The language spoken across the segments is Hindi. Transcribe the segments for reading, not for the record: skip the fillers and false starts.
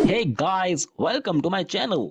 Hey guys, welcome to my channel.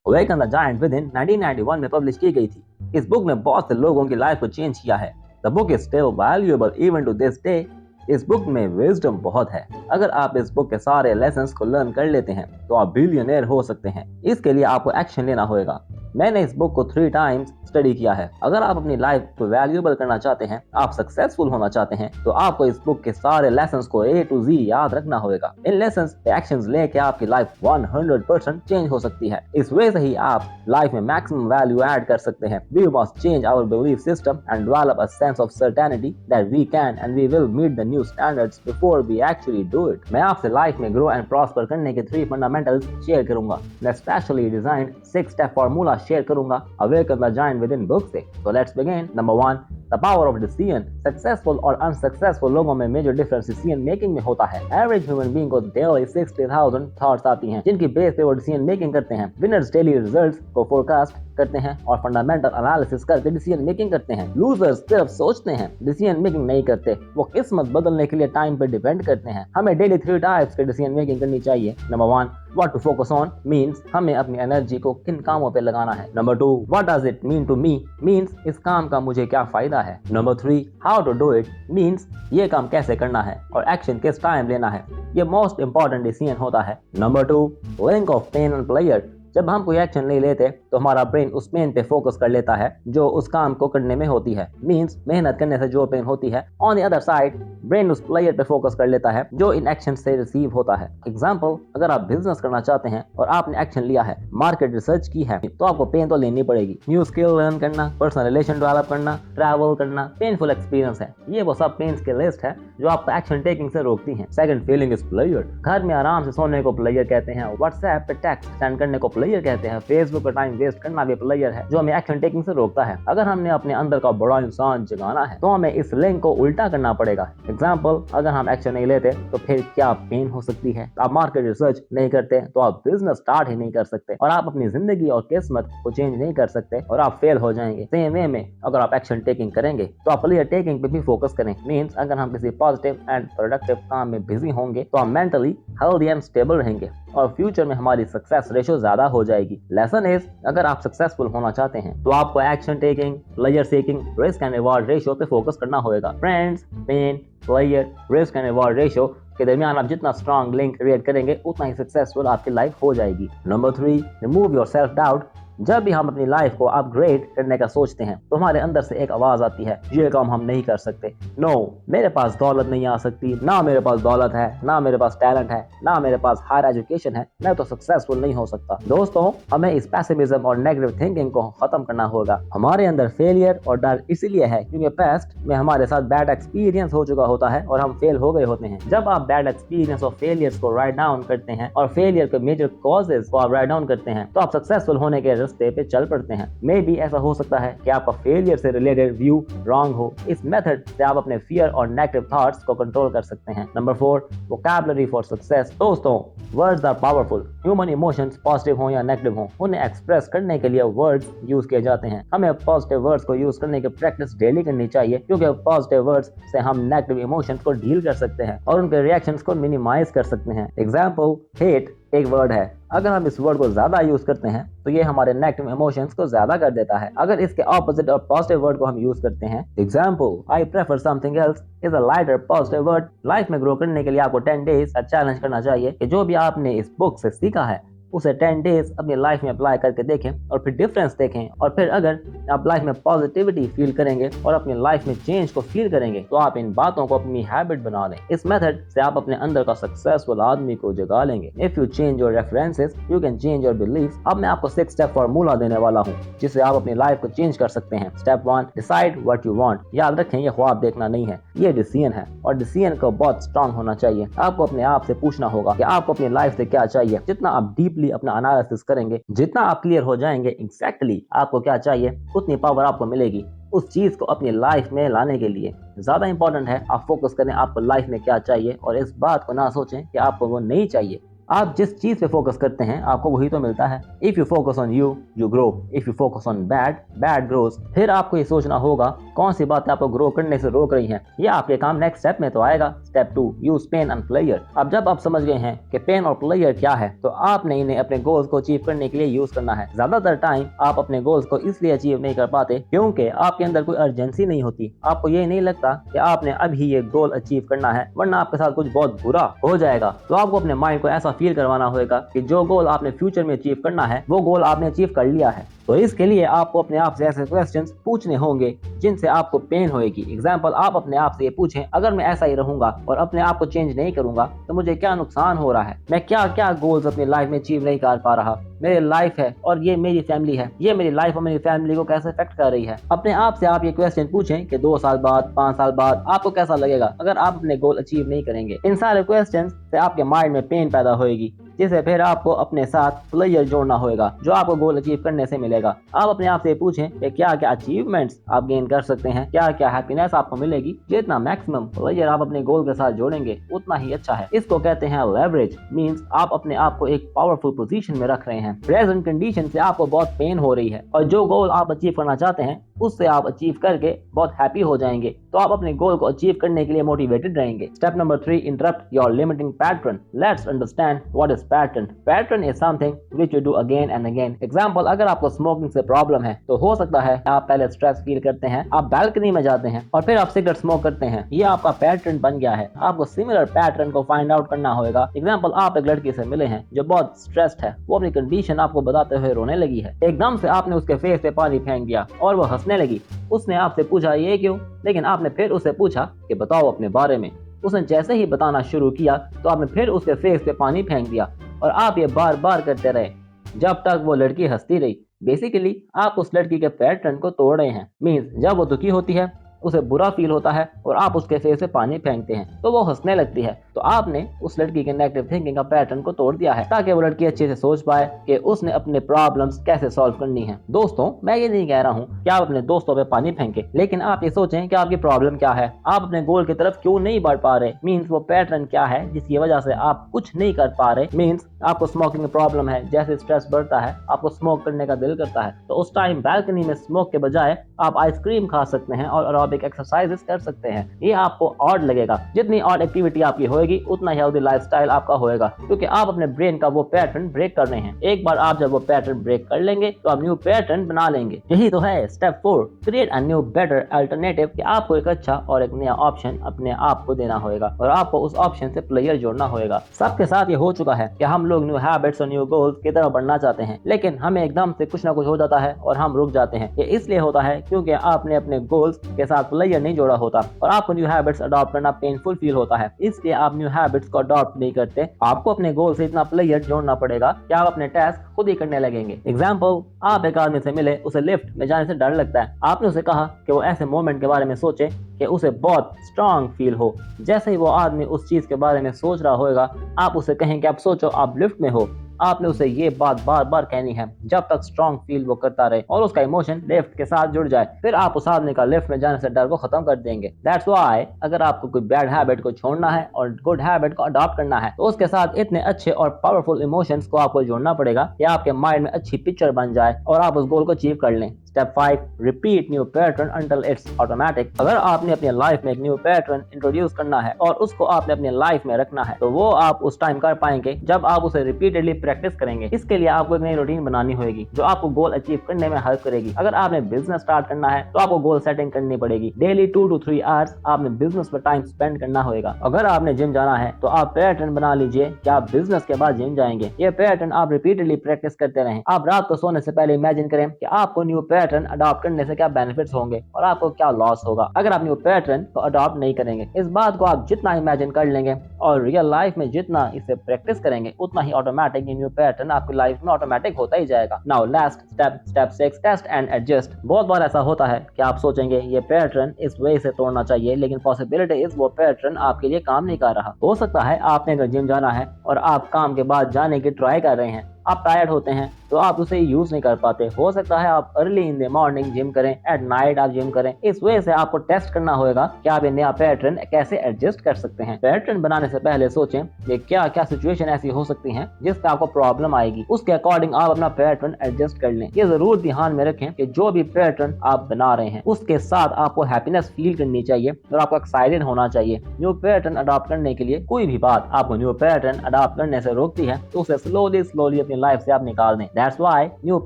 Wake the giant with in 1991 में पब्लिश की गई थी। इस बुक ने बहुत से लोगों की लाइफ को चेंज किया है। The book is still valuable even to this day. इस बुक में विजडम बहुत है। अगर आप इस बुक के सारे लेसन्स को लर्न कर लेते हैं तो आप बिलियनर हो सकते हैं। इसके लिए आपको एक्शन लेना होगा। मैंने इस बुक को 3 टाइम्स स्टडी किया है। अगर आप अपनी लाइफ को वैल्यूएबल करना चाहते हैं, आप सक्सेसफुल होना चाहते हैं, तो आपको इस बुक के सारे लेसन्स को A to Z याद रखना होगा। इन लेसन्स पे एक्शंस लेके आपकी लाइफ 100% चेंज हो सकती है। इस वजह से ही आप लाइफ में मैक्सिमम वैल्यू ऐड कर सकते हैं। We must change our belief system and develop a sense of certainty that we can and we will meet the new standards before we actually do it. मैं आपसे लाइफ में ग्रो एंड प्रॉस्पर करने के 3 फंडामेंटल्स शेयर करूंगा। मैं specially designed 6 step formula share करूंगा awaken the giant within book से। So let's begin. Number 1, the power of decision. Successful और unsuccessful लोगों में मेजर डिफरेंस डिसीजन मेकिंग में होता है। एवरेज ह्यूमन बीइंग को डेली 60,000 थॉट्स आती हैं, जिनकी बेस पे वो डिसीजन मेकिंग करते हैं। विनर्स डेली रिजल्ट्स को फोरकास्ट करते हैं और फंडामेंटल एनालिसिस करके डिसीजन मेकिंग करते हैं। लूजर्स सिर्फ सोचते हैं, डिसीजन मेकिंग नहीं करते। वो किस्मत बदलने के लिए टाइम पे डिपेंड करते हैं। हमें डेली 3 टाइप्स के डिसीजन मेकिंग करनी चाहिए। Number 1, what to focus on means हमें अपनी एनर्जी को किन कामों पे लगाना है। Number 2, what does it mean to me means इस काम का मुझे क्या फायदा है। Number 3, how to do it means ये काम कैसे करना है और एक्शन किस टाइम लेना है। ये मोस्ट इंपॉर्टेंट डिसीजन होता है। Number 2, link of pain and pleasure. जब हम कोई एक्शन नहीं लेते तो हमारा ब्रेन उस पेन पे फोकस कर लेता है जो उस काम को करने में होती है। मींस मेहनत करने से जो पेन होती है, on the other side brain उस प्लेयर पे फोकस कर लेता है जो इन एक्शन से रिसीव होता है। एग्जांपल, अगर आप बिजनेस करना चाहते हैं और आपने एक्शन लिया है, मार्केट रिसर्च की है, तो आपको पेन तो लेनी पड़ेगी। न्यू स्किल लर्न करना, पर्सनल रिलेशन डेवलप करना, ट्रैवल करना पेनफुल एक्सपीरियंस है। ये वो सब पेन्स की लिस्ट है जो आपको एक्शन टेकिंग से रोकती है। Second feeling is player. घर में आराम से सोने को प्लेयर कहते हैं। व्हाट्सएप पे टेक्स्ट सेंड करने को प्लेयर कहते हैं। फेसबुक पर टाइम वेस्ट करना भी प्लेयर है जो हमें एक्शन टेकिंग से रोकता है। अगर हमने अपने अंदर का बड़ा इंसान जगाना है तो हमें इस लिंक को उल्टा करना पड़ेगा। एग्जाम्पल, अगर हम एक्शन नहीं लेते तो फिर क्या पेन हो सकती है। आप मार्केट रिसर्च नहीं करते तो आप बिजनेस स्टार्ट ही नहीं कर सकते और आप अपनी जिंदगी और किस्मत को चेंज नहीं कर सकते और आप फेल हो जाएंगे। सेम वे में अगर आप एक्शन टेकिंग करेंगे तो आप प्लेयर टेकिंग पे भी फोकस करें। मींस अगर हम किसी पॉजिटिव एंड प्रोडक्टिव काम में बिजी होंगे तो हम मेंटली हेल्दी एंड स्टेबल रहेंगे और फ्यूचर में हमारी सक्सेस रेशो ज्यादा हो जाएगी। लेसन इज, अगर आप सक्सेसफुल होना चाहते हैं तो आपको action taking, pleasure seeking, risk and reward ratio पे फोकस करना होगा। Friends, pain, pleasure, risk and reward ratio के दरमियान आप जितना स्ट्रॉन्ग लिंक क्रिएट करेंगे उतना ही सक्सेसफुल आपकी लाइफ हो जाएगी। Number 3, remove your self doubt. जब भी हम अपनी लाइफ को अपग्रेड करने का सोचते हैं तो हमारे अंदर से एक आवाज आती है, ये काम हम नहीं कर सकते। नो, मेरे पास दौलत नहीं आ सकती, ना मेरे पास दौलत है, ना मेरे पास टैलेंट है, ना मेरे पास हायर एजुकेशन है, मैं तो सक्सेसफुल नहीं हो सकता। दोस्तों, हमें इस पैसिमिज्म और नेगेटिव थिंकिंग को खत्म करना होगा। हमारे अंदर फेलियर और डर इसलिए है क्योंकि पास्ट में हमारे साथ बैड एक्सपीरियंस हो चुका होता है और हम फेल हो गए होते हैं। जब आप बैड एक्सपीरियंस और फेलियर्स को राइट डाउन करते हैं और फेलियर के मेजर कॉजेज को आप राइट डाउन करते हैं तो आप सक्सेसफुल होने के रास्ते पे चल पड़ते हैं। मे भी ऐसा हो सकता है कि आपका फेलियर से रिलेटेड व्यू रॉन्ग हो। इस मेथड से आप अपने फियर और नेगेटिव थॉट्स को कंट्रोल कर सकते हैं। Number 4, vocabulary for success. दोस्तों, words are powerful. Human emotions positive हो या नेगेटिव हो, उन्हें एक्सप्रेस करने के लिए वर्ड्स यूज किए जाते हैं। हमें पॉजिटिव वर्ड्स को यूज करने की प्रैक्टिस डेली करनी चाहिए क्योंकि पॉजिटिव वर्ड्स से हम नेगेटिव इमोशंस को डील कर सकते हैं और उनके रिएक्शंस को मिनिमाइज कर सकते हैं। एग्जाम्पल, हेट एक वर्ड है। अगर हम इस वर्ड को ज्यादा यूज करते हैं तो ये हमारे नेगेटिव इमोशंस को ज्यादा कर देता है। अगर इसके ऑपोजिट और पॉजिटिव वर्ड को हम यूज करते हैं, example, I prefer something else is a lighter positive word. Life में ग्रो करने के लिए आपको 10 डेज का चैलेंज करना चाहिए कि जो भी आपने इस बुक से सीखा है उसे 10 डेज अपनी लाइफ में अप्लाई करके देखें और फिर डिफरेंस देखें। और फिर अगर आप लाइफ में पॉजिटिविटी फील करेंगे और अपनी लाइफ में चेंज को फील करेंगे तो आप इन बातों को अपनी हैबिट बना लें। इस मेथड से आप अपने अंदर का सक्सेसफुल आदमी को जगा लेंगे। If you change your references you can change your belief. अब मैं आपको 6 स्टेप फार्मूला देने वाला हूँ जिससे आप अपनी लाइफ को चेंज कर सकते हैं। Step 1, decide what you want. याद रखें, ये ख्वाब देखना नहीं है, ये डिसीजन है और डिसीजन को बहुत स्ट्रांग होना चाहिए। आपको अपने आप से पूछना होगा कि आपको अपनी लाइफ से क्या चाहिए। जितना आप डीपली अपना एनालिसिस करेंगे, जितना आप क्लियर हो जाएंगे एग्जैक्टली आपको क्या चाहिए, उतनी पावर आपको मिलेगी उस चीज को अपनी लाइफ में लाने के लिए। ज्यादा इंपॉर्टेंट है आप फोकस करें आपको लाइफ में क्या चाहिए और इस बात को ना सोचें कि आपको वो नहीं चाहिए। आप जिस चीज पे फोकस करते हैं आपको वही तो मिलता है। If you focus on you, you grow. If you focus on bad, bad grows. फिर आपको ये सोचना होगा कौन सी बातें आपको ग्रो करने से रोक रही हैं। ये आपके काम नेक्स्ट स्टेप में तो आएगा। Step 2, use pain and pleasure. अब जब आप समझ गए हैं कि पेन और प्लेयर क्या है, तो आपने इन्हें अपने गोल्स को अचीव करने के लिए यूज करना है। ज्यादातर टाइम आप अपने गोल्स को इसलिए अचीव नहीं कर पाते क्योंकि आपके अंदर कोई अर्जेंसी नहीं होती। आपको ये नहीं लगता कि आपने अभी ये गोल अचीव करना है, वरना आपके साथ कुछ बहुत बुरा हो जाएगा। तो आपको अपने माइंड को ऐसा फील करवाना होगा कि जो गोल आपने फ्यूचर में अचीव करना है वो गोल आपने अचीव कर लिया है। तो इसके लिए आपको अपने आप से ऐसे क्वेश्चंस पूछने होंगे जिनसे आपको पेन होएगी। एग्जाम्पल, आप अपने आप से ये पूछें, अगर मैं ऐसा ही रहूंगा और अपने आप को चेंज नहीं करूंगा तो मुझे क्या नुकसान हो रहा है, मैं क्या क्या गोल्स अपनी लाइफ में अचीव नहीं कर पा रहा, मेरी लाइफ है और ये मेरी फैमिली है, ये मेरी लाइफ और मेरी फैमिली को कैसे अफेक्ट कर रही है। अपने आप से आप ये क्वेश्चन पूछें कि 2 साल बाद, 5 साल बाद आपको कैसा लगेगा अगर आप अपने गोल अचीव नहीं करेंगे। इन सारे क्वेश्चन से आपके माइंड में पेन पैदा होएगी, जिसे फिर आपको अपने साथ प्लेयर जोड़ना होगा जो आपको गोल अचीव करने से मिलेगा। आप अपने आप से पूछें कि क्या क्या अचीवमेंट्स आप गेन कर सकते हैं, क्या क्या हैप्पीनेस आपको मिलेगी। जितना मैक्सिमम प्लेयर आप अपने गोल के साथ जोड़ेंगे उतना ही अच्छा है। इसको कहते हैं लेवरेज। मींस आप अपने आप को एक पावरफुल पोजीशन में रख रहे हैं। प्रेजेंट कंडीशन से आपको बहुत पेन हो रही है और जो गोल आप अचीव करना चाहते हैं उससे आप अचीव करके बहुत हैप्पी हो जाएंगे, तो आप अपने गोल को अचीव करने के लिए मोटिवेटेड रहेंगे। Step number 3, interrupt your limiting pattern. Let's understand what is pattern. Pattern is something which you do again and again. Example, अगर आपको स्मोकिंग से प्रॉब्लम है तो हो सकता है आप पहले स्ट्रेस फील करते हैं, आप बैल्कनी में जाते हैं और फिर आप सिगरेट स्मोक करते हैं। ये आपका पैटर्न बन गया है। आपको सिमिलर पैटर्न को फाइंड आउट करना होगा। एग्जांपल, आप एक लड़की से मिले हैं जो बहुत स्ट्रेस्ड है, वो अपनी कंडीशन आपको बताते हुए रोने लगी है। एकदम से आपने उसके फेस पे पानी फेंक दिया और वो हंसने लगी। उसने आपसे पूछा ये क्यों, लेकिन आपने फिर उससे पूछा कि बताओ अपने बारे में। उसने जैसे ही बताना शुरू किया तो आपने फिर उसके फेस पे पानी फेंक दिया और आप ये बार बार करते रहे जब तक वो लड़की हंसती रही। बेसिकली आप उस लड़की के पैटर्न को तोड़ रहे हैं। मींस जब वो दुखी होती है, उसे बुरा फील होता है और आप उसके फेस पे पानी फेंकते हैं तो वो हंसने लगती है। तो आपने उस लड़की के नेगेटिव थिंकिंग का पैटर्न को तोड़ दिया है ताकि वो लड़की अच्छे से सोच पाए कि उसने अपने प्रॉब्लम्स कैसे सॉल्व करनी है। दोस्तों, मैं ये नहीं कह रहा हूँ कि आप अपने दोस्तों पे पानी फेंके, लेकिन आप ये सोचें कि आपकी प्रॉब्लम क्या है, आप अपने गोल की तरफ क्यों नहीं बढ़ पा रहे। मीन्स वो पैटर्न क्या है जिसकी वजह से आप कुछ नहीं कर पा रहे। मीन्स आपको स्मोकिंग प्रॉब्लम है, जैसे स्ट्रेस बढ़ता है आपको स्मोक करने का दिल करता है, तो उस टाइम बैल्कनी में स्मोक के बजाय आप आइसक्रीम खा सकते हैं और एरोबिक एक्सरसाइजेस कर सकते हैं। ये आपको ऑड लगेगा। जितनी ऑड एक्टिविटी आपकी होएगी उतना हेल्दी लाइफस्टाइल आपका होएगा, क्योंकि आप अपने ब्रेन का वो पैटर्न ब्रेक कर रहे हैं। एक बार आप जब वो पैटर्न ब्रेक कर लेंगे तो आप न्यू पैटर्न बना लेंगे। यही तो है step 4, create a new better alternative. कि आपको एक अच्छा और एक नया ऑप्शन अपने आप को देना होगा और आपको उस ऑप्शन से प्लेयर जोड़ना होगा। सबके साथ ये हो चुका है कि हम लोग न्यू हैबिट्स और न्यू गोल्स की तरफ बढ़ना चाहते हैं, लेकिन हमें एकदम से कुछ ना कुछ हो जाता है और हम रुक जाते हैं। ये इसलिए होता है क्योंकि आपने अपने गोल्स के साथ प्लेयर नहीं जोड़ा होता और आपको न्यू हैबिट्स अडॉप्ट करना पेनफुल फील होता है, इसलिए आप न्यू हैबिट्स को अडॉप्ट नहीं करते। आपको अपने गोल से इतना प्लेयर जोड़ना पड़ेगा कि आप अपने टास्क खुद ही करने लगेंगे। एग्जाम्पल, आप एक आदमी से मिले, उसे लिफ्ट में जाने से डर लगता है। आपने उसे कहा कि वो ऐसे मोमेंट के बारे में सोचे कि उसे बहुत स्ट्रांग फील हो। जैसे ही वो आदमी उस चीज के बारे में सोच रहा होगा, आप उसे कहेंगे आप सोचो आप लिफ्ट में हो। आपने उसे ये बात बार बार कहनी है जब तक स्ट्रॉन्ग फील वो करता रहे और उसका इमोशन लिफ्ट के साथ जुड़ जाए। फिर आप उस आदमी का लिफ्ट में जाने से डर को खत्म कर देंगे। दैट्स व्हाई अगर आपको कोई बैड हैबिट को छोड़ना है और गुड हैबिट को अडॉप्ट करना है तो उसके साथ इतने अच्छे और पावरफुल इमोशंस को आपको जोड़ना पड़ेगा कि आपके माइंड में अच्छी पिक्चर बन जाए और आप उस गोल को अचीव कर लें। Step 5, repeat new pattern until it's automatic. अगर आपने अपनी लाइफ में एक न्यू पैटर्न इंट्रोड्यूस करना है और उसको आपने अपनी लाइफ में रखना है तो वो आप उस टाइम कर पाएंगे जब आप उसे रिपीटेडली प्रैक्टिस करेंगे। इसके लिए आपको एक नई रूटीन बनानी होगी जो आपको गोल अचीव करने में हेल्प करेगी। अगर आपने बिजनेस स्टार्ट करना है तो आपको गोल सेटिंग करनी पड़ेगी। डेली 2 to 3 आवर्स आपने बिजनेस पर टाइम स्पेंड करना होगा। अगर आपने जिम जाना है तो आप पैटर्न बना लीजिए कि आप बिजनेस के बाद जिम जाएंगे। ये पैटर्न आप रिपीटेडली प्रैक्टिस करते रहें। आप रात को सोने से पहले इमेजिन करें कि आपको न्यू पैटर्न अडॉप्ट करने से क्या बेनिफिट्स होंगे और आपको क्या लॉस होगा अगर आप न्यू पैटर्न को अडॉप्ट नहीं करेंगे। इस बात को आप जितना इमेजिन कर लेंगे और रियल लाइफ में जितना इसे प्रैक्टिस करेंगे उतना ही ऑटोमेटिक न्यू पैटर्न आपकी लाइफ में ऑटोमेटिक होता ही जाएगा। Now last step, step 6, test and adjust. बहुत बार ऐसा होता है कि आप सोचेंगे ये पैटर्न इस वे से तोड़ना चाहिए, लेकिन पॉसिबिलिटी इज वो पैटर्न आपके लिए काम नहीं कर रहा। हो सकता है आपने अगर जिम जाना है और आप काम के बाद जाने की ट्राई कर रहे हैं, आप टायर्ड होते हैं तो आप उसे यूज नहीं कर पाते। हो सकता है आप early in the morning gym करें, एट नाइट आप जिम करें। इस वजह से आपको टेस्ट करना होगा कि आप ये नया पैटर्न कैसे एडजस्ट कर सकते हैं। पैटर्न बनाने से पहले सोचें कि क्या क्या सिचुएशन ऐसी हो सकती हैं जिससे आपको प्रॉब्लम आएगी, उसके अकॉर्डिंग आप अपना पैटर्न एडजस्ट कर लें। ये जरूर ध्यान में रखें कि जो भी पैटर्न आप बना रहे हैं उसके साथ आपको हैप्पीनेस फील करनी चाहिए और आपको एक्साइटेड होना चाहिए। न्यू पैटर्न अडॉप्ट करने के लिए कोई भी बात आपको न्यू पैटर्न अडॉप्ट करने से रोकती है तो उसे स्लोली अपनी लाइफ से आप निकाल दें। दैट्स व्हाई न्यू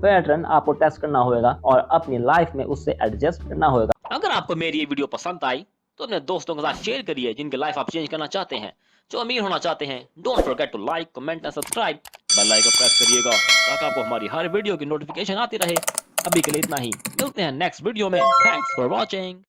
पैटर्न आपको टेस्ट करना होगा और अपनी लाइफ में उससे एडजस्ट करना होगा। अगर आपको मेरी ये वीडियो पसंद आई तो अपने दोस्तों के साथ शेयर करिए जिनकी लाइफ आप चेंज करना चाहते हैं, जो अमीर होना चाहते हैं। Don't forget to like, comment and subscribe. Bell icon press करिएगा ताकि आपको हमारी हर वीडियो की नोटिफिकेशन आती रहे। अभी के लिए इतना ही, मिलते हैं नेक्स्ट वीडियो में। Thanks for watching.